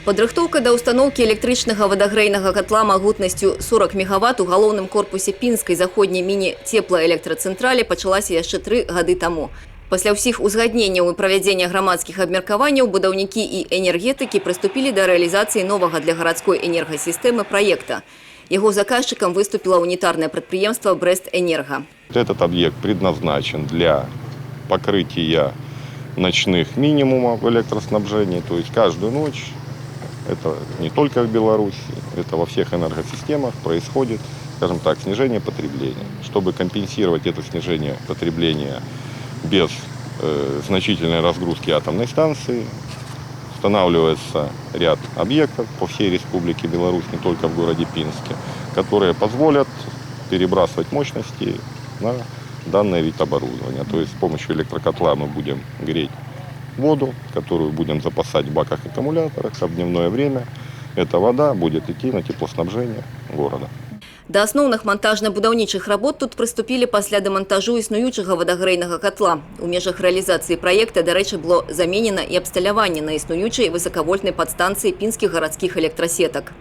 Падрыхтоўка да ўстаноўкі электрычнага вадагрэйнага катла магутнасцю 40 мегаватт у галоўным корпусе пінскай заходняй міні-цеплаэлектрацэнтралі пачалася яшчэ 3 гады таму. Пасля ўсіх узгадненняў і правядзення грамадскіх абмеркаванняў будаўнікі і энергетыкі прыступілі да рэалізацыі новага для гарадской энергасістэмы праекта. Яго заказчыкам выступіла унітарнае прадпрыемства «Брест-Энерго». Этот объект предназначен для покрытия ночных минимумов электроснабжения, то есть каждую ночь. Это не только в Беларуси, это во всех энергосистемах происходит, скажем так, снижение потребления. Чтобы компенсировать это снижение потребления без значительной разгрузки атомной станции, устанавливается ряд объектов по всей Республике Беларусь, не только в городе Пинске, которые позволят перебрасывать мощности на данный вид оборудования. То есть с помощью электрокотла мы будем греть воду, которую будем запасать в баках-аккумуляторах, а в дневное время эта вода будет идти на теплоснабжение города. Да асноўных монтажна-будаўнічых работ тут прыступілі пасля дэмантажу існуючага вадагрэйнага катла. У межах рэалізацыі праекта, дарэчы, было заменена і абсталяванне на існуючай высокавольтнай падстанцыі пінскіх гарадскіх электрасетак.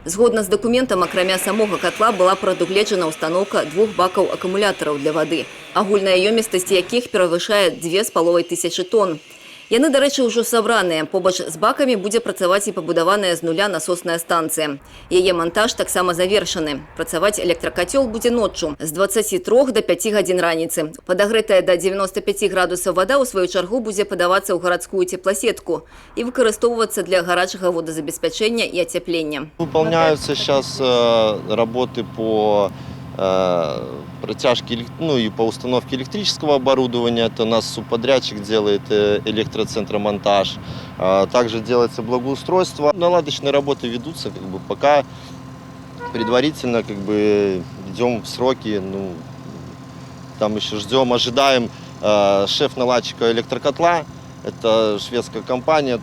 Згодна з дакументам, акрамя самога катла была прадугледжана ўстаноўка 2 бакаў акумулятараў для вады, агульная ёмістасць якіх перавышае 2500 тонн. Яны, дарэчы, ўжо сабраныя. Побач з бакамі будзе працаваць і пабудаваная з нуля насосная станцыя. Яе монтаж таксама завершаны. Працаваць электракацёл будзе ноччу з 23 до 5 гадзін раніцы. Падагрэтая да 95 градусаў вада ў сваю чаргу будзе падавацца ў гарадскую тепласетку і выкарыстоўвацца для гарачага водазабеспячэння і ацяплення. Выполняются сейчас работы по протяжке, и по установке электрического оборудования. Это у нас субподрядчик делает электроцентромонтаж. Также делается благоустройство. Наладочные работы ведутся, пока предварительно идем в сроки. Там еще ждем, ожидаем шеф-наладчика электрокотла. Это шведская компания.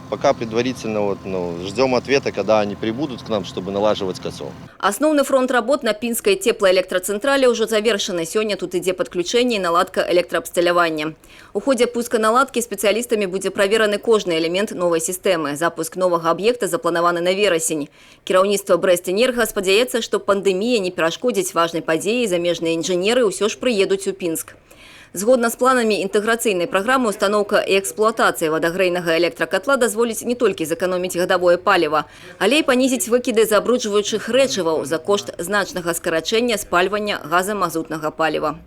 Пока предварительно ждем ответа, когда они прибудут к нам, чтобы налаживать котел. Асноўны фронт работ на пінскай теплаэлектрацэнтралі ўжо завершаны. Сёння тут ідзе падключэнне і наладка электраабсталявання. У ходзе пуска наладкі спецыялістамі будзе правераны кожны элемент новай сістэмы. Запуск новага аб'екта запланаваны на верасень. Кіраўніцтва «Брест-Энерго» спадзяецца, што пандэмія не перашкодзіць важнай падзеі, замежныя інжынеры ўсё ж прыедуць у Пінск. Згодна з планамі інтэграцыйнай праграмы, устаноўка і эксплуатацыя вадагрэйнага электракатла дазволіць не толькі зэканоміць гадавое паліва, але і панізіць выкіды забруджваючых рэчываў за кошт значнага скарачэння спальвання газамазутнага паліва.